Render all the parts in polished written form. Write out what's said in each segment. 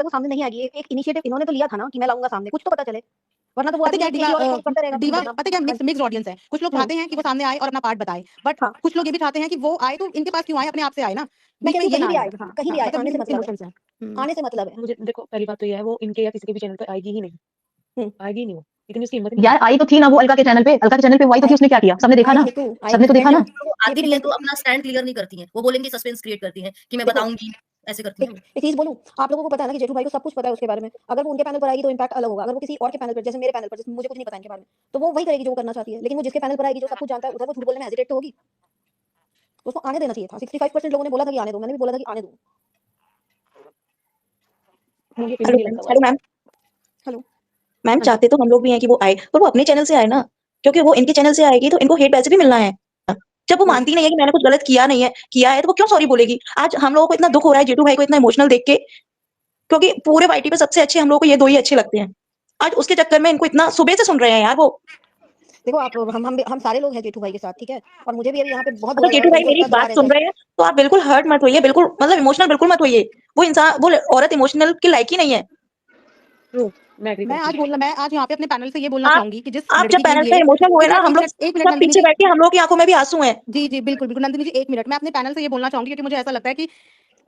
वो सामने नहीं आएगी। एक इनिशिएटिव इन्होंने तो लिया था ना कि मैं लाऊंगा सामने, कुछ तो पता चले, वरना तो वो पता क्या आदमी दीवा किसी और को करता रहेगा। दीवा पता क्या मिक्स्ड ऑडियंस है। कुछ लोग चाहते हैं कि वो सामने आए और अपना पार्ट बताए, बट हाँ। कुछ लोग ये भी चाहते हैं कि वो आए तो इनके पास क्यों आए, अपने आप से आए ना, बीच में नहीं, ये कहीं ना भी आए। आए, हाँ, कहीं भी आए, मतलब आने से मिक्स्ड मतलब है, इमोशंस है। आने से मतलब है। मुझे देखो पहली बात तो ये है, वो इनके या किसी के भी चैनल पे आएगी ही नहीं, आएगी ही नहीं वो, इतनी उसकी हिम्मत ही नहीं। यार आई तो थी ना वो अलका के चैनल पे, अलका के चैनल पे वो आई तो थी, उसने क्या किया सबने देखा आई ना, है तू, आई सबने तो देखा ना। वो आती भी है तो अपना स्टैंड क्लियर नहीं करती हैं, वो बोलेंगी सस्पेंस क्रिएट करती हैं कि मैं देखो, बताऊंगी, ऐसे करती हैं। एक चीज बोलूं, आप लोगों को पता है ना कि जेठू भाई को सब कुछ पता है उसके बारे में। अगर वो उनके पैनल पर आएगी तो इम्पैक्ट अलग होगा। अगर वो किसी और के पैनल पर, जैसे मेरे पैनल पर, जैसे मुझे कुछ नहीं पता इनके बारे में, तो वो वही करेगी जो वो करना चाहती है। लेकिन वो जिसके पैनल पर आएगी, जो सब कुछ जानता है, उधर वो झूठ बोलने में हेजिटेट तो होगी। उसको आने देना चाहिए था। 65% लोगों ने बोला था कि आने दो, मैंने भी बोला था कि आने दो। मुझे फिर भी हेलो नहीं लगता हेलो मैम, हेलो मैम चाहते तो हम लोग भी हैं कि वो आए, पर वो अपने चैनल से आए ना, क्योंकि वो इनके चैनल से आएगी तो इनको हेट वैसे भी मिलना है। जब वो मानती नहीं है कि मैंने कुछ गलत किया नहीं है, किया है तो वो क्यों सॉरी बोलेगी। आज हम लोगों को इतना दुख हो रहा है जेठू भाई को इतना इमोशनल देख के, क्योंकि पूरे वाईटी पे सबसे अच्छे हम लोगों को ये दो ही अच्छे लगते हैं। आज उसके चक्कर में इनको इतना सुबह से सुन रहे हैं यार वो। देखो आप, हम सारे लोग हैं जेठू भाई के साथ, ठीक है। और मुझे भी अभी यहाँ पे बहुत अगर बुरा लगा जेठू कि भाई उनको मेरी इतना दबा बात रहे सुन थे। रहे हैं तो आप बिल्कुल हर्ट मत होइए, बिल्कुल मतलब इमोशनल बिल्कुल मत होइए। वो इंसान, वो औरत इमोशनल की लायक ही नहीं है। ट्रू, मैं एग्री मैं करती हूँ। आज यहाँ पे अपने पैनल से ये बोलना आप चाहूंगी कि जिस आप जब लड़की के पैनल पे लिए इमोशनल हुए ना, हम लोग एक मिनट सब नंदिनी पीछे जी, बैठ के हम लोग की आंखों में भी आंसू हैं। जी जी बिल्कुल बिल्कुल नंदिनी जी, एक मिनट, मैं अपने पैनल से ये बोलना चाहूंगी क्योंकि मुझे ऐसा लगता है कि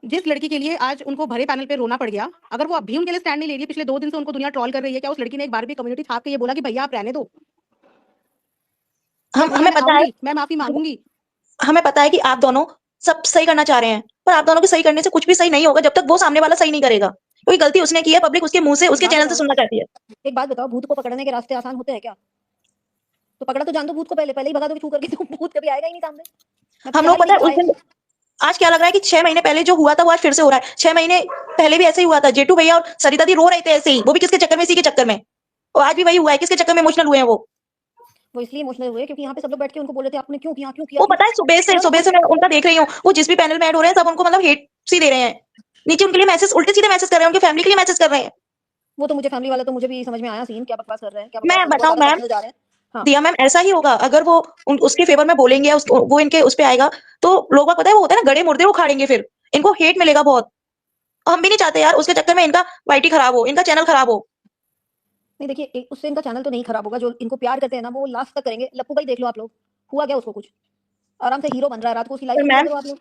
जिस लड़की के लिए आज उनको भरे पैनल पे रोना पड़ गया, अगर वो अभी उनके लिए स्टैंड नहीं ले रही है, पिछले 2 दिन से उनको दुनिया ट्रोल कर रही है, क्या उस लड़की ने एक बार भी कम्युनिटी छाप के ये बोला कि भैया आप रहने दो, या बोला हमें मैं पता है, आऊंगी, मैं माफी मांगूंगी? हमें पता है कि आप दोनों सब सही करना चाह रहे हैं, पर आप दोनों के सही करने से कुछ भी सही नहीं होगा जब तक वो सामने वाला सही नहीं करेगा। कोई गलती उसने की है, पब्लिक उसके मुंह से, एक उसके बात चैनल से बताओ, सुनना चाहती है। एक बात बताओ, भूत को पकड़ने के रास्ते आसान होते हैं क्या? तो पकड़ा तो जान दो भूत को, पहले पहले ही भगा दो छू करके, तो भूत कभी आएगा ही नहीं सामने। मैं तो हम चाह लोग रही थी पता है कि उस आए। दिन, आज क्या लग रहा है कि 6 महीने पहले जो हुआ था वो आज फिर से हो रहा है। 6 महीने पहले भी ऐसे ही हुआ था, जेठू भैया और सरिता दी रो रहे थे ऐसे ही, वो भी किसके चक्कर में, इसी के चक्कर में। और आज भी वही हुआ है, किसके चक्कर में इमोशनल हुए हैं वो। वो इसलिए इमोशनल हुए क्योंकि यहाँ पे सब लोग बैठ के उनको बोल रहे थे आपने क्यों किया, क्यों किया, वो क्यों पता है किया? सुबह से मैं उनका देख रही हूँ, वो जिस भी पैनल में ऐड हो रहे हैं सब उनको मतलब हेट सी दे रहे हैं। नीचे उनके लिए मैसेज, उल्टे सीधे मैसेज कर रहे हैं, उनकी फैमिली के लिए मैसेज कर रहे हैं। वो तो मुझे फैमिली वाला तो मुझे भी समझ में आया सीन, क्या बकवास कर रहे हैं, क्या मैं बकवास कर रहे हैं, बहुत बताऊं ज्यादा मैम, पर्सनल जा रहे हैं। हाँ। दिया मैम ऐसा ही होगा अगर वो उसके फेवर में बोलेंगे, वो इनके उस पे आएगा तो लोगों को पता है वो होता है ना, गड़े मुर्दे उखाड़ेंगे, फिर इनको हेट मिलेगा बहुत। और हम भी नहीं चाहते यार उसके चक्कर में इनका वाईटी खराब हो, इनका चैनल खराब हो। नहीं देखिए, उससे इनका चैनल तो नहीं खराब होगा। जो इनको प्यार करते हैं ना वो लास्ट तक करेंगे। लप्पू भाई देख लो आप लोग, हुआ क्या उसको, कुछ आराम से हीरो बन रहा है, रात को उसकी लाइफ पर एंजॉय करो आप लोग।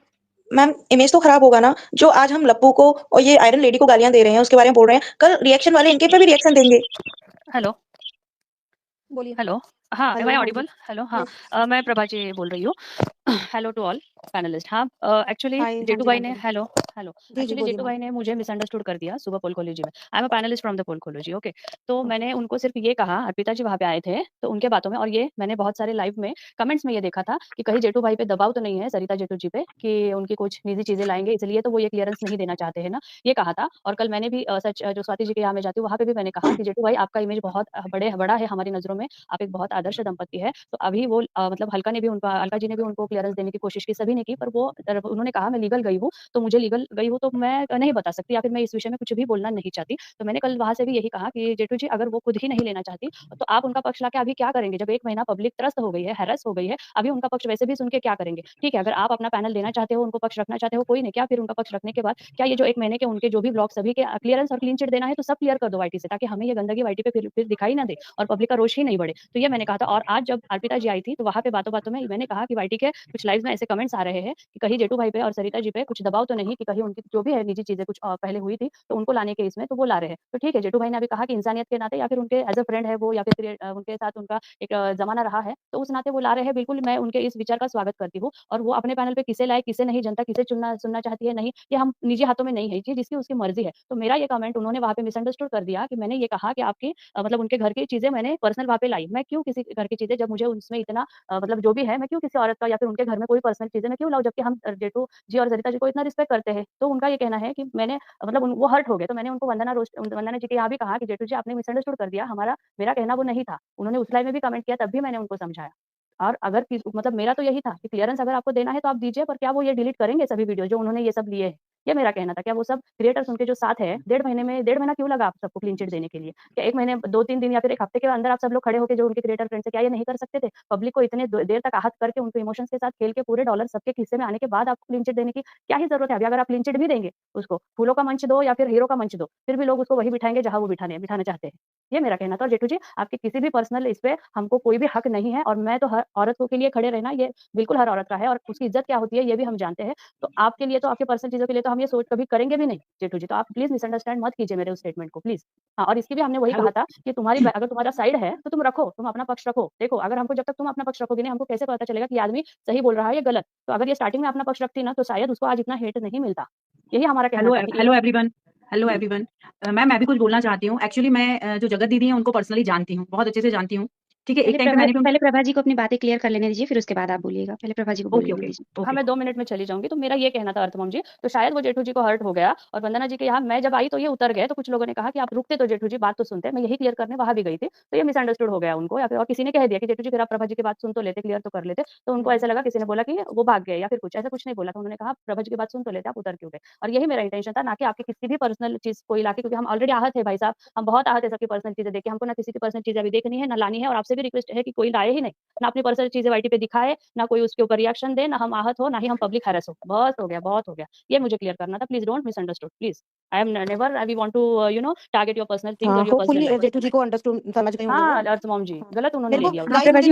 मैम इमेज तो खराब होगा ना। जो आज हम लप्पू को और ये आयरन लेडी को गालियां दे रहे हैं, उसके बारे में बोल रहे हैं, कल रिएक्शन वाले इनके पे भी रिएक्शन देंगे। हेलो बोलिए। हेलो, हाँ, एम हेलो, आई हाँ जी। ऑडिबल? हेलो, हाँ, यस। मैं प्रभा जी बोल रही हूँ। Hello to all panelist. हाँ, एक्चुअली हाय, हाँ जेठू जी भाई मैम ने बोलिए। हेलो हेलो जी जी एक्चुअली बोलिए जेठू मैम। भाई ने मुझे मिसअंडरस्टूड कर दिया सुबह पोलकोलॉजी में। I am a panelist from the Pollcology, okay. तो ओके। मैंने उनको सिर्फ ये कहा, अर्पिता जी वहाँ पे आए थे तो उनके बातों में, और ये मैंने बहुत सारे लाइव में कमेंट्स में ये देखा था कि कहीं जेठू भाई पे दबाव तो नहीं है सरिता जेठू जी पे कि उनकी कुछ निजी चीजें लाएंगे, इसलिए तो वो ये क्लियरेंस नहीं देना चाहते हैं ना, ये कहा था। और कल मैंने भी सच जो स्वाति जी के यहाँ में जाती हूँ वहाँ पे भी मैंने कहा कि जेठू भाई आपका इमेज बहुत बड़ा है हमारी नजरों में, आप एक बहुत आदर्श दंपति है। तो अभी वो मतलब अलका जी ने भी उनको क्लियरेंस देने की कोशिश की, सभी ने की, पर वो उन्होंने कहा मैं लीगल गई हूँ, तो मुझे लीगल गई हूँ तो मैं नहीं बता सकती, या फिर मैं इस विषय में कुछ भी बोलना नहीं चाहती। तो मैंने कल वहां से भी यही कहा कि जेठू जी अगर वो खुद ही नहीं लेना चाहती तो आप उनका पक्ष लाके अभी क्या करेंगे, जब 1 महीना पब्लिक त्रस्त हो गई है, हैरेस हो गई है, अभी उनका पक्ष वैसे भी सुन के क्या करेंगे? ठीक है, अगर आप अपना पैनल देना चाहते हो, उनको पक्ष रखना चाहते हो, कोई नहीं, क्या फिर उनका पक्ष रखने के बाद क्या ये जो 1 महीने के उनके जो भी ब्लॉग सभी के क्लियरेंस और क्लीन चिट देना है तो सब क्लियर कर दो वाईटी से, ताकि हमें ये गंदगी वाईटी पे फिर दिखाई ना दे और पब्लिक का रोष ही नहीं बढ़े। तो ये मैंने कहा था। और आज जब अर्पिता जी आई थी तो वहाँ पे बातों बातों में मैंने कहा कि वाईटी के कुछ लाइव में ऐसे कमेंट्स आ रहे हैं कि कहीं जेठू भाई पे और सरिता जी पे कुछ दबाव तो नहीं, कि कहीं उनकी जो भी है निजी चीजें कुछ पहले हुई थी तो उनको लाने के इसमें तो वो ला रहे हैं। तो ठीक है, जेठू भाई ने अभी कहा कि इंसानियत के नाते या फिर उनके एज अ फ्रेंड है वो, या फिर उनके साथ उनका एक जमाना रहा है, तो उस नाते वो ला रहे हैं। बिल्कुल मैं उनके इस विचार का स्वागत करती हूँ। और वो अपने पैनल पे किसे लाए किसे नहीं, जनता किसे चुनना सुनना चाहती है नहीं, ये हम निजी हाथों में नहीं है, ये जिसकी उसकी मर्जी है। तो मेरा ये कमेंट उन्होंने वहाँ पे मिसअंडरस्टूड कर दिया कि मैंने ये कहा कि आपकी मतलब उनके घर की चीजें मैंने पर्सनल वहाँ पे लाई। मैं क्यों किसी घर की चीजें, जब मुझे उसमें इतना मतलब जो भी है, मैं क्यों किसी औरत का या फिर उनके घर में कोई पर्सनल चीजें मैं क्यों लाऊं, जबकि हम जेठू जी और सरिता जी को इतना रिस्पेक्ट करते हैं। तो उनका ये कहना है कि मैंने मतलब वो हर्ट हो गए। तो मैंने उनको वंदना जी के यहाँ भी कहा कि जेठू जी आपने मिसअंडरस्टूड कर दिया, मेरा कहना वो नहीं था। उन्होंने उस लाइव में भी कमेंट किया, तब भी मैंने उनको समझाया। और अगर मतलब मेरा तो यही था कि क्लियरेंस अगर आपको देना है तो आप दीजिए, पर क्या वो ये डिलीट करेंगे सभी वीडियो जो उन्होंने ये सब लिए हैं? ये मेरा कहना था। क्या वो सब क्रिएटर्स उनके जो साथ है, 1.5 महीना क्यों लगा आप सबको क्लीन चिट देने के लिए? क्या 1 महीने, 2-3 दिन या फिर 1 हफ्ते के अंदर आप सब लोग खड़े होके जो उनके क्रिएटर फ्रेंड्स है, क्या ये नहीं कर सकते थे? पब्लिक को इतने देर तक आहत करके उनको इमोशंस के साथ खेल के पूरे डॉलर सबके खिस्से में आने के बाद आपको क्लीन चिट देने की क्या ही जरूरत है? अभी अगर आप क्लीन चिट भी देंगे उसको, फूलों का मंच दो या फिर हीरो का मंच दो, फिर भी लोग उसको वही बिठाएंगे जहाँ वो बिठाना चाहते हैं। ये मेरा कहना था। और जेठू जी, आपके किसी भी पर्सनल इस पे हमको कोई भी हक नहीं है, और मैं तो हर औरत के लिए खड़े रहना, ये बिल्कुल हर औरत का है, और उसकी इज्जत क्या होती है ये भी हम जानते हैं। तो आपके लिए, तो आपके पर्सनल चीजों के लिए तो हम ये सोच कभी करेंगे भी नहीं जेठू जी। तो आप प्लीज मिसअंडरस्टैंड मत कीजिए मेरे उस स्टेटमेंट को, प्लीज। हाँ, और इसकी भी हमने वही कहा था कि अगर तुम्हारा साइड है तो तुम रखो, तुम अपना पक्ष रखो। देखो, अगर हमको, जब तक तुम अपना पक्ष रखोगे नहीं, हमको कैसे पता चलेगा कि आदमी सही बोल रहा है या गलत? तो अगर ये स्टार्टिंग में अपना पक्ष रखती ना, तो शायद उसको आज इतना हेट नहीं मिलता। यही हमारा कहना था कि हेलो एवरीवन। मैम, मैं भी कुछ बोलना चाहती हूँ। एक्चुअली मैं जो जगत दीदी हैं उनको पर्सनली जानती हूँ, बहुत अच्छे से जानती हूँ। ठीक है, एक टाइम पे मैंने भी पहले प्रभा जी को अपनी बातें क्लियर कर लेने दीजिए, फिर उसके बाद आप बोलिएगा। पहले प्रभा जी को ओके बोलने ओके दीजिए। हाँ, मैं 2 मिनट में चली जाऊंगी। तो मेरा ये कहना था अर्थमम जी, तो शायद वो जेठू जी को हर्ट हो गया, और वंदना जी के यहाँ मैं जब आई तो ये उतर गए, तो कुछ लोगों ने कहा कि आप रुकते तो जेठू जी, बात तो सुनते। मैं यही क्लियर करने वहां भी गई थी, तो ये मिसअंडरस्टूड हो गया उनको, या फिर और किसी ने कह दिया कि जेठू जी फिर आप प्रभा जी की बात सुन तो लेते, क्लियर तो कर लेते। तो उनको ऐसा लगा, किसी ने बोला कि वो भाग गए या फिर कुछ, ऐसा कुछ नहीं बोला था। उन्होंने कहा प्रभा जी की बात सुन तो लेते, आप उतर क्यों गए? और यही मेरा इंटेंशन था, ना कि आपकी किसी भी पर्सनल चीज को इलाके, क्योंकि हम ऑलरेडी आहत है भाई साहब, हम बहुत आहत है सबकी पर्सनल चीजें देखे। हमको ना किसी की पर्सनल चीजें अभी देखनी है, ना लानी है। और आपसे भी रिक्वेस्ट है कि कोई लाए ही नहीं, ना अपनी पर्सनल चीजें वाईटी पे दिखाए, ना कोई उसके ऊपर रिएक्शन दे, ना हम आहत हो, ना ही हम पब्लिक हैरेस हो। बस हो गया, बहुत हो गया। ये मुझे क्लियर करना था। Please don't misunderstood, please. I am never, we want to target your personal things हाँ, और your personal hopefully life. Jethu ji को अंडरस्टूड समझ गए होंगे वो। हाँ, अर्थ मॉम जी, गलत उन्होंने मेरे ले को लिया। गाइस